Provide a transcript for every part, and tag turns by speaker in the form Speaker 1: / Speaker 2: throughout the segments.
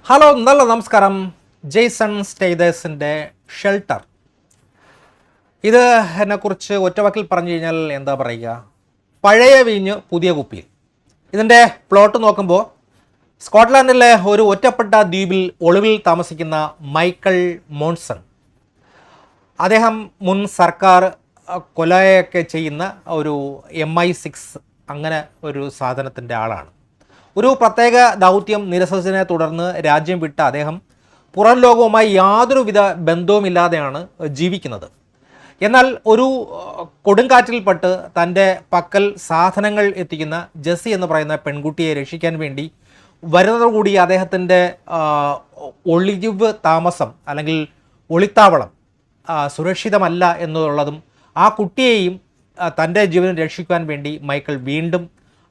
Speaker 1: Hello, നല്ല നമസ്കാരം. Jason സ്റ്റേതേഴ്സിൻ്റെ ഷെൽട്ടർ. ഇത് എന്നെക്കുറിച്ച് ഒറ്റവാക്കിൽ പറഞ്ഞു കഴിഞ്ഞാൽ എന്താ പറയുക, പഴയ വീഞ്ഞ് പുതിയ കുപ്പിയിൽ. ഇതിൻ്റെ പ്ലോട്ട് നോക്കുമ്പോൾ സ്കോട്ട്ലാൻഡിലെ ഒരു ഒറ്റപ്പെട്ട ദ്വീപിൽ ഒളിവിൽ താമസിക്കുന്ന മൈക്കൽ മോൺസൺ. അദ്ദേഹം മുൻ സർക്കാർ കൊലയൊക്കെ ചെയ്യുന്ന ഒരു MI6 അങ്ങനെ ഒരു സാധനത്തിൻ്റെ ആളാണ്. ഒരു പ്രത്യേക ദൗത്യം നിരസിച്ചതിനെ തുടർന്ന് രാജ്യം വിട്ട അദ്ദേഹം പുറം ലോകവുമായി യാതൊരുവിധ ബന്ധവുമില്ലാതെയാണ് ജീവിക്കുന്നത്. എന്നാൽ ഒരു കൊടുങ്കാറ്റിൽപ്പെട്ട് തൻ്റെ പക്കൽ സാധനങ്ങൾ എത്തിക്കുന്ന ജെസ്സി എന്ന് പറയുന്ന പെൺകുട്ടിയെ രക്ഷിക്കാൻ വേണ്ടി വരുന്നതോടുകൂടി അദ്ദേഹത്തിൻ്റെ ഒളിവ് താമസം അല്ലെങ്കിൽ ഒളിത്താവളം സുരക്ഷിതമല്ല എന്നുള്ളതും ആ കുട്ടിയെയും തൻ്റെ ജീവൻ രക്ഷിക്കാൻ വേണ്ടി മൈക്കിൾ വീണ്ടും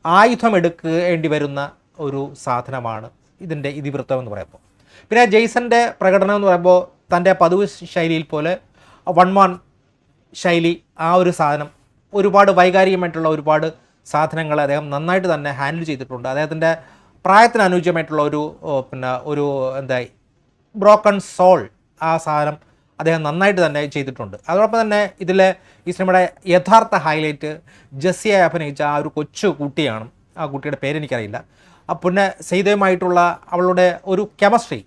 Speaker 1: ആയുധമെടുക്കേണ്ടി വരുന്ന ഒരു സാധനമാണ് ഇതിൻ്റെ ഇതിവൃത്തം എന്ന് പറയുമ്പോൾ. പിന്നെ ജെയ്സൻ്റെ പ്രകടനം എന്ന് പറയുമ്പോൾ തൻ്റെ പതിവ് ശൈലിയിൽ പോലെ വൺ മാൻ ശൈലി, ആ ഒരു സാധനം, ഒരുപാട് വൈകാരികമായിട്ടുള്ള ഒരുപാട് സാധനങ്ങൾ അദ്ദേഹം നന്നായിട്ട് തന്നെ ഹാൻഡിൽ ചെയ്തിട്ടുണ്ട്. അദ്ദേഹത്തിൻ്റെ പ്രായത്തിന് അനുയോജ്യമായിട്ടുള്ള ഒരു ബ്രോക്കൺ സോൾ, ആ സാധനം അദ്ദേഹം നന്നായിട്ട് തന്നെ ചെയ്തിട്ടുണ്ട്. അതോടൊപ്പം തന്നെ ഇതിലെ ഈ സിനിമയുടെ യഥാർത്ഥ ഹൈലൈറ്റ് ജെസ്സിയെ അഭിനയിച്ച ആ ഒരു കൊച്ചു കുട്ടിയാണ്. ആ കുട്ടിയുടെ പേരെനിക്കറിയില്ല. പിന്നെ സെയ്തയുമായിട്ടുള്ള അവളുടെ ഒരു കെമിസ്ട്രി,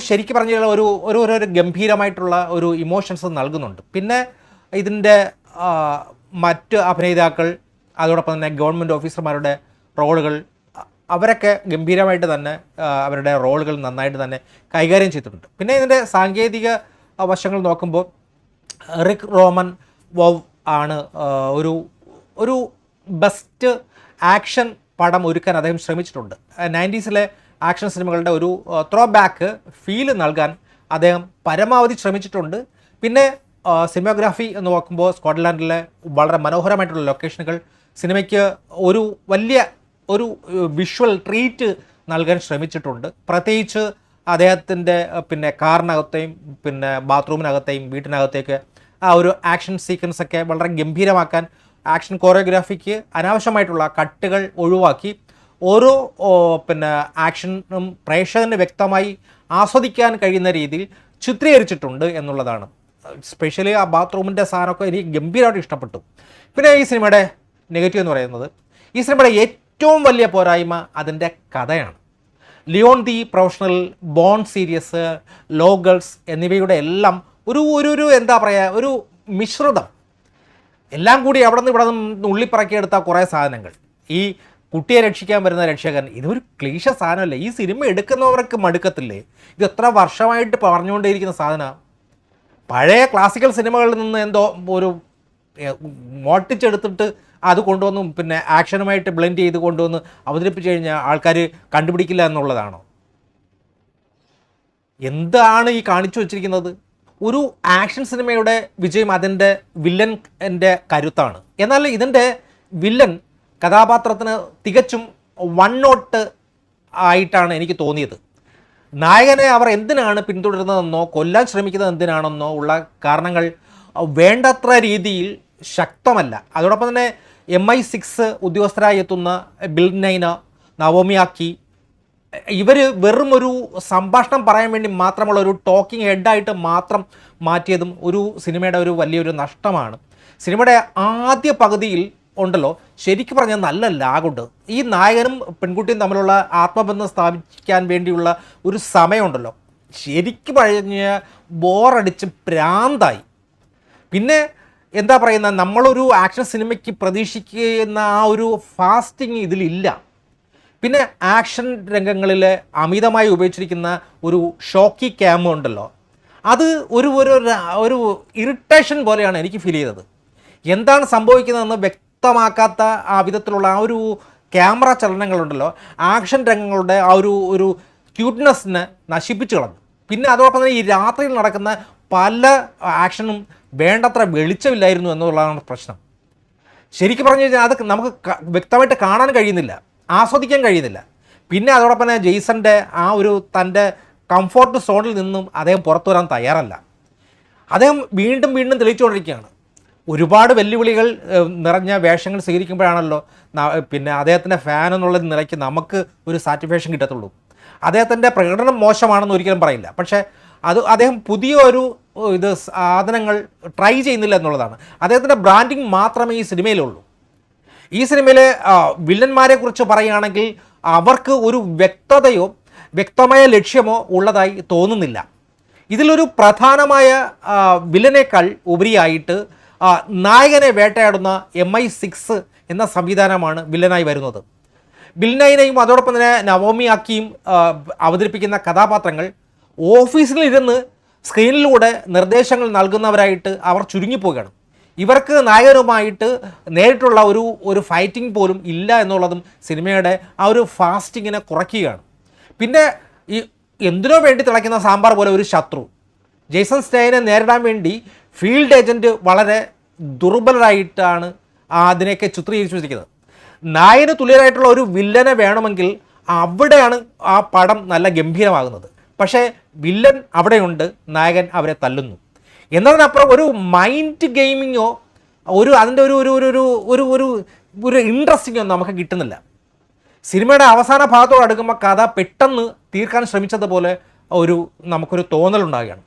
Speaker 1: ശരിക്കും പറഞ്ഞു കഴിഞ്ഞാൽ ഒരു ഗംഭീരമായിട്ടുള്ള ഒരു ഇമോഷൻസ് നൽകുന്നുണ്ട്. പിന്നെ ഇതിൻ്റെ മറ്റ് അഭിനേതാക്കൾ, അതോടൊപ്പം തന്നെ ഗവൺമെൻറ് ഓഫീസർമാരുടെ റോളുകൾ, അവരൊക്കെ ഗംഭീരമായിട്ട് തന്നെ അവരുടെ റോളുകൾ നന്നായിട്ട് തന്നെ കൈകാര്യം ചെയ്തിട്ടുണ്ട്. പിന്നെ ഇതിൻ്റെ സാങ്കേതിക വശങ്ങൾ നോക്കുമ്പോൾ റിക് റോമൻ വോവ് ആണ് ഒരു ബെസ്റ്റ് ആക്ഷൻ പടം ഒരുക്കാൻ അദ്ദേഹം ശ്രമിച്ചിട്ടുണ്ട്. 90s ആക്ഷൻ സിനിമകളുടെ ഒരു ത്രോ ബാക്ക് ഫീൽ നൽകാൻ അദ്ദേഹം പരമാവധി ശ്രമിച്ചിട്ടുണ്ട്. പിന്നെ സിനിമോഗ്രാഫി എന്ന് നോക്കുമ്പോൾ സ്കോട്ട്ലാൻഡിലെ വളരെ മനോഹരമായിട്ടുള്ള ലൊക്കേഷനുകൾ സിനിമയ്ക്ക് വലിയ വിഷ്വൽ ട്രീറ്റ് നൽകാൻ ശ്രമിച്ചിട്ടുണ്ട്. പ്രത്യേകിച്ച് അദ്ദേഹത്തിൻ്റെ പിന്നെ കാറിനകത്തെയും പിന്നെ ബാത്റൂമിനകത്തെയും വീട്ടിനകത്തേക്ക് ആ ഒരു ആക്ഷൻ സീക്വൻസൊക്കെ വളരെ ഗംഭീരമാക്കാൻ, ആക്ഷൻ കോറിയോഗ്രാഫിക്ക് അനാവശ്യമായിട്ടുള്ള കട്ടുകൾ ഒഴിവാക്കി ഓരോ ആക്ഷനും പ്രേക്ഷകന് വ്യക്തമായി ആസ്വദിക്കാൻ കഴിയുന്ന രീതിയിൽ ചിത്രീകരിച്ചിട്ടുണ്ട് എന്നുള്ളതാണ്. സ്പെഷ്യലി ആ ബാത്റൂമിൻ്റെ സാധനമൊക്കെ എനിക്ക് ഗംഭീരമായിട്ട് ഇഷ്ടപ്പെട്ടു. പിന്നെ ഈ സിനിമയുടെ നെഗറ്റീവ് എന്ന് പറയുന്നത്, ഈ സിനിമയുടെ ഏറ്റവും വലിയ പോരായ്മ അതിൻ്റെ കഥയാണ്. Leon the Professional, Bourne series, ലോ ഗേൾസ് എന്നിവയുടെ എല്ലാം ഒരു എന്താ പറയുക, ഒരു മിശ്രിതം, എല്ലാം കൂടി അവിടെ നിന്ന് ഇവിടെ നിന്ന് ഉള്ളിപ്പറക്കിയെടുത്ത കുറേ സാധനങ്ങൾ. ഈ കുട്ടിയെ രക്ഷിക്കാൻ വരുന്ന രക്ഷകൻ, ഇതൊരു ക്ലീശ സാധനമല്ലേ? ഈ സിനിമ എടുക്കുന്നവർക്ക് മടുക്കത്തില്ലേ? ഇത് എത്ര വർഷമായിട്ട് പറഞ്ഞുകൊണ്ടേയിരിക്കുന്ന സാധനമാണ്. പഴയ ക്ലാസിക്കൽ സിനിമകളിൽ നിന്ന് എന്തോ ഒരു മോട്ടിച്ചെടുത്തിട്ട് അത് കൊണ്ടുവന്ന് പിന്നെ ആക്ഷനുമായിട്ട് ബ്ലെൻഡ് ചെയ്ത് കൊണ്ടുവന്ന് അവതരിപ്പിച്ച് കഴിഞ്ഞാൽ ആൾക്കാർ കണ്ടുപിടിക്കില്ല എന്നുള്ളതാണോ? എന്താണ് ഈ കാണിച്ചു വച്ചിരിക്കുന്നത്? ഒരു ആക്ഷൻ സിനിമയുടെ വിജയം അതിൻ്റെ വില്ലൻ്റെ കരുത്താണ്. എന്നാൽ ഇതിൻ്റെ വില്ലൻ കഥാപാത്രത്തിന് തികച്ചും വൺ നോട്ട് ആയിട്ടാണ് എനിക്ക് തോന്നിയത്. നായകനെ അവർ എന്തിനാണ് പിന്തുടരുന്നതെന്നോ കൊല്ലാൻ ശ്രമിക്കുന്നത് എന്തിനാണെന്നോ ഉള്ള കാരണങ്ങൾ വേണ്ടത്ര രീതിയിൽ ശക്തമല്ല. അതോടൊപ്പം തന്നെ MI6 ഉദ്യോഗസ്ഥരായി എത്തുന്ന ബിൽ നൈന, നവോമിയാക്കി, ഇവർ വെറും ഒരു സംഭാഷണം പറയാൻ വേണ്ടി മാത്രമുള്ള ഒരു ടോക്കിംഗ് ഹെഡായിട്ട് മാത്രം മാറ്റിയതും ഒരു സിനിമയുടെ വലിയൊരു നഷ്ടമാണ്. സിനിമയുടെ ആദ്യ പകുതിയിൽ ഉണ്ടല്ലോ, ശരിക്കും പറഞ്ഞാൽ നല്ല ലാഗുണ്ട്. ഈ നായകനും പെൺകുട്ടിയും തമ്മിലുള്ള ആത്മബന്ധം സ്ഥാപിക്കാൻ വേണ്ടിയുള്ള ഒരു സമയമുണ്ടല്ലോ, ശരിക്കും പറഞ്ഞ് ബോറടിച്ച് പ്രാന്തായി. പിന്നെ എന്താ പറയുന്ന, നമ്മളൊരു ആക്ഷൻ സിനിമയ്ക്ക് പ്രതീക്ഷിക്കുന്ന ആ ഒരു ഫാസ്റ്റിങ് ഇതിലില്ല. പിന്നെ ആക്ഷൻ രംഗങ്ങളിൽ അമിതമായി ഉപയോഗിച്ചിരിക്കുന്ന ഒരു ഷോക്കി ക്യാമ ഉണ്ടല്ലോ, അത് ഒരു ഇറിറ്റേഷൻ പോലെയാണ് എനിക്ക് ഫീൽ ചെയ്തത്. എന്താണ് സംഭവിക്കുന്നതെന്ന് വ്യക്തമാക്കാത്ത ആ വിധത്തിലുള്ള ആ ഒരു ക്യാമറ ചലനങ്ങളുണ്ടല്ലോ, ആക്ഷൻ രംഗങ്ങളുടെ ആ ഒരു ക്യൂട്ട്നെസ്സിനെ നശിപ്പിച്ചു കളഞ്ഞു. പിന്നെ അതോടൊപ്പം തന്നെ ഈ രാത്രിയിൽ നടക്കുന്ന പല ആക്ഷനും വേണ്ടത്ര വെളിച്ചമില്ലായിരുന്നു എന്നുള്ളതാണ് പ്രശ്നം. ശരിക്കും പറഞ്ഞു കഴിഞ്ഞാൽ അത് നമുക്ക് വ്യക്തമായിട്ട് കാണാൻ കഴിയുന്നില്ല, ആസ്വദിക്കാൻ കഴിയുന്നില്ല. പിന്നെ അതോടൊപ്പം തന്നെ ജെയ്സൻ്റെ തൻ്റെ കംഫോർട്ട് സോണിൽ നിന്നും അദ്ദേഹം പുറത്തു വരാൻ തയ്യാറല്ല. അദ്ദേഹം വീണ്ടും തെളിയിച്ചുകൊണ്ടിരിക്കുകയാണ്. ഒരുപാട് വെല്ലുവിളികൾ നിറഞ്ഞ വേഷങ്ങൾ സ്വീകരിക്കുമ്പോഴാണല്ലോ പിന്നെ അദ്ദേഹത്തിൻ്റെ ഫാൻ എന്നുള്ള നിലയ്ക്ക് നമുക്ക് ഒരു സാറ്റിസ്ഫാക്ഷൻ കിട്ടത്തുള്ളൂ. അദ്ദേഹത്തിൻ്റെ പ്രകടനം മോശമാണെന്ന് ഒരിക്കലും പറയില്ല. പക്ഷേ അദ്ദേഹം പുതിയ ഒരു സാധനങ്ങൾ ട്രൈ ചെയ്യുന്നില്ല എന്നുള്ളതാണ്. അദ്ദേഹത്തിൻ്റെ ബ്രാൻഡിങ് മാത്രമേ ഈ സിനിമയിലുള്ളൂ. ഈ സിനിമയിലെ വില്ലന്മാരെ കുറിച്ച് പറയുകയാണെങ്കിൽ അവർക്ക് ഒരു വ്യക്തമായ ലക്ഷ്യമോ ഉള്ളതായി തോന്നുന്നില്ല. ഇതിലൊരു പ്രധാനമായ വില്ലനേക്കാൾ ഉപരിയായിട്ട് നായകനെ വേട്ടയാടുന്ന MI6 എന്ന സംവിധാനമാണ് വില്ലനായി വരുന്നത്. ബിൽ9നെയും അതോടൊപ്പം തന്നെ നവോമി അക്കിയും അവതരിപ്പിക്കുന്ന കഥാപാത്രങ്ങൾ ഓഫീസിലിരുന്ന് സ്ക്രീനിലൂടെ നിർദ്ദേശങ്ങൾ നൽകുന്നവരായിട്ട് അവർ ചുരുങ്ങിപ്പോവുകയാണ്. ഇവർക്ക് നായകനുമായിട്ട് നേരിട്ടുള്ള ഒരു ഫൈറ്റിംഗ് പോലും ഇല്ല എന്നുള്ളതും സിനിമയുടെ ആ ഒരു ഫാസ്റ്റിങ്ങിനെ കുറയ്ക്കുകയാണ്. പിന്നെ ഈ എന്തിനോ വേണ്ടി തിളയ്ക്കുന്ന സാമ്പാർ പോലെ ഒരു ശത്രു, ജെയ്സൺ സ്റ്റെയ്നെ നേരിടാൻ വേണ്ടി ഫീൽഡ് ഏജൻറ്റ് വളരെ ദുർബലരായിട്ടാണ് അതിനെയൊക്കെ ചിത്രീകരിച്ചു വെച്ചിരിക്കുന്നത്. നായകന് തുല്യരായിട്ടുള്ള ഒരു വില്ലനെ വേണമെങ്കിൽ അവിടെയാണ് ആ പടം നല്ല ഗംഭീരമാകുന്നത്. പക്ഷേ വില്ലൻ അവിടെയുണ്ട്, നായകൻ അവരെ തല്ലുന്നു. എന്നതിനപ്പുറം ഒരു മൈൻഡ് ഗെയിമിങ്ങോ അതിൻ്റെ ഒരു ഇൻട്രസ്റ്റിങ്ങോ നമുക്ക് കിട്ടുന്നില്ല. സിനിമയുടെ അവസാന ഭാഗത്തോട് അടുക്കുമ്പോൾ കഥ പെട്ടെന്ന് തീർക്കാൻ ശ്രമിച്ചതുപോലെ നമുക്കൊരു തോന്നലുണ്ടാകുകയാണ്.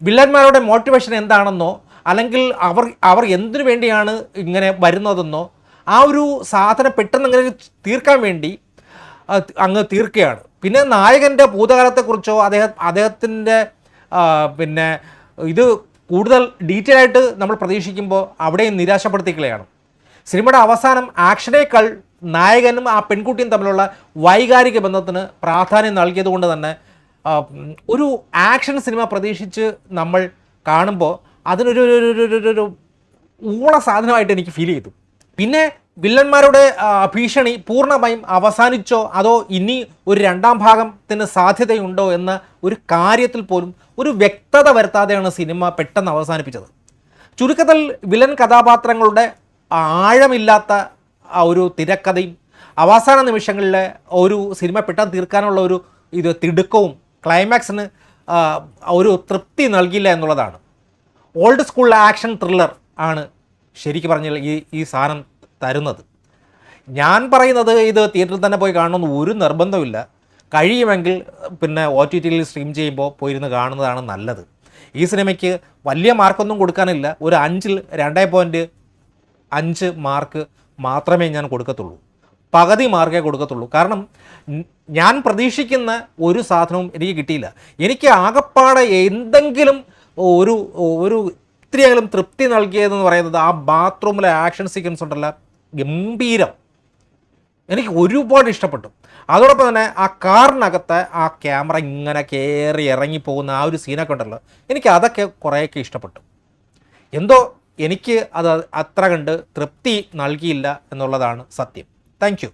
Speaker 1: വില്ലന്മാരുടെ മോട്ടിവേഷൻ എന്താണെന്നോ അല്ലെങ്കിൽ അവർ എന്തിനു വേണ്ടിയാണ് ഇങ്ങനെ വരുന്നതെന്നോ ആ ഒരു സാധനം പെട്ടെന്ന് ഇങ്ങനെ തീർക്കാൻ വേണ്ടി അങ്ങ് തീർക്കുകയാണ്. പിന്നെ നായകൻ്റെ ഭൂതകാലത്തെക്കുറിച്ചോ അദ്ദേഹത്തിൻ്റെ പിന്നെ ഇത് കൂടുതൽ ഡീറ്റെയിൽ ആയിട്ട് നമ്മൾ പ്രതീക്ഷിക്കുമ്പോൾ അവിടെയും നിരാശപ്പെടുത്തിക്കുകയാണ്. സിനിമയുടെ അവസാനം ആക്ഷനേക്കാൾ നായകനും ആ പെൺകുട്ടിയും തമ്മിലുള്ള വൈകാരിക ബന്ധത്തിന് പ്രാധാന്യം നൽകിയത് കൊണ്ട് തന്നെ ഒരു ആക്ഷൻ സിനിമ പ്രതീക്ഷിച്ച് നമ്മൾ കാണുമ്പോൾ അതിനൊരു ഊള സാധനമായിട്ട് എനിക്ക് ഫീൽ ചെയ്തു. പിന്നെ വില്ലന്മാരുടെ ഭീഷണി പൂർണ്ണമായും അവസാനിച്ചോ അതോ ഇനി ഒരു രണ്ടാം ഭാഗത്തിന് സാധ്യതയുണ്ടോ എന്ന ഒരു കാര്യത്തിൽ പോലും ഒരു വ്യക്തത വരുത്താതെയാണ് സിനിമ പെട്ടെന്ന് അവസാനിപ്പിച്ചത്. ചുരുക്കത്തിൽ വില്ലൻ കഥാപാത്രങ്ങളുടെ ആഴമില്ലാത്ത ഒരു തിരക്കഥയും അവസാന നിമിഷങ്ങളിലെ ഒരു സിനിമ പെട്ടെന്ന് തീർക്കാനുള്ള തിടുക്കവും ക്ലൈമാക്സിന് ഒരു തൃപ്തി നൽകില്ല എന്നുള്ളതാണ്. ഓൾഡ് സ്കൂൾ ആക്ഷൻ ത്രില്ലർ ആണ് ശരിക്കും പറഞ്ഞാൽ ഈ സാധനം തരുന്നത്. ഞാൻ പറയുന്നത് ഇത് തിയേറ്ററിൽ തന്നെ പോയി കാണണമെന്ന് ഒരു നിർബന്ധമില്ല. കഴിയുമെങ്കിൽ പിന്നെ OTTയിൽ സ്ട്രീം ചെയ്യുമ്പോൾ പോയിരുന്ന് കാണുന്നതാണ് നല്ലത്. ഈ സിനിമയ്ക്ക് വലിയ മാർക്കൊന്നും കൊടുക്കാനില്ല. ഒരു 5-ൽ 2.5 മാർക്ക് മാത്രമേ ഞാൻ കൊടുക്കത്തുള്ളൂ. പകുതി മാർക്കേ കൊടുക്കത്തുള്ളൂ. കാരണം ഞാൻ പ്രതീക്ഷിക്കുന്ന ഒരു സാധനവും എനിക്ക് കിട്ടിയില്ല. എനിക്ക് ആകപ്പാടെ എന്തെങ്കിലും ഒരു ഇത്രയെങ്കിലും തൃപ്തി നൽകിയതെന്ന് പറയുന്നത് ആ ബാത്റൂമിലെ ആക്ഷൻ സീക്വൻസ് ഉണ്ടല്ല, ഗംഭീരം. എനിക്ക് ഒരുപാട് ഇഷ്ടപ്പെട്ടു. അതോടൊപ്പം തന്നെ ആ കാറിനകത്ത് ആ ക്യാമറ ഇങ്ങനെ കയറി ഇറങ്ങിപ്പോകുന്ന ആ ഒരു സീനൊക്കെ ഉണ്ടല്ലോ, എനിക്ക് അതൊക്കെ കുറേയൊക്കെ ഇഷ്ടപ്പെട്ടു. എന്തോ എനിക്ക് അത് അത്ര കണ്ട് തൃപ്തി നൽകിയില്ല എന്നുള്ളതാണ് സത്യം. Thank you.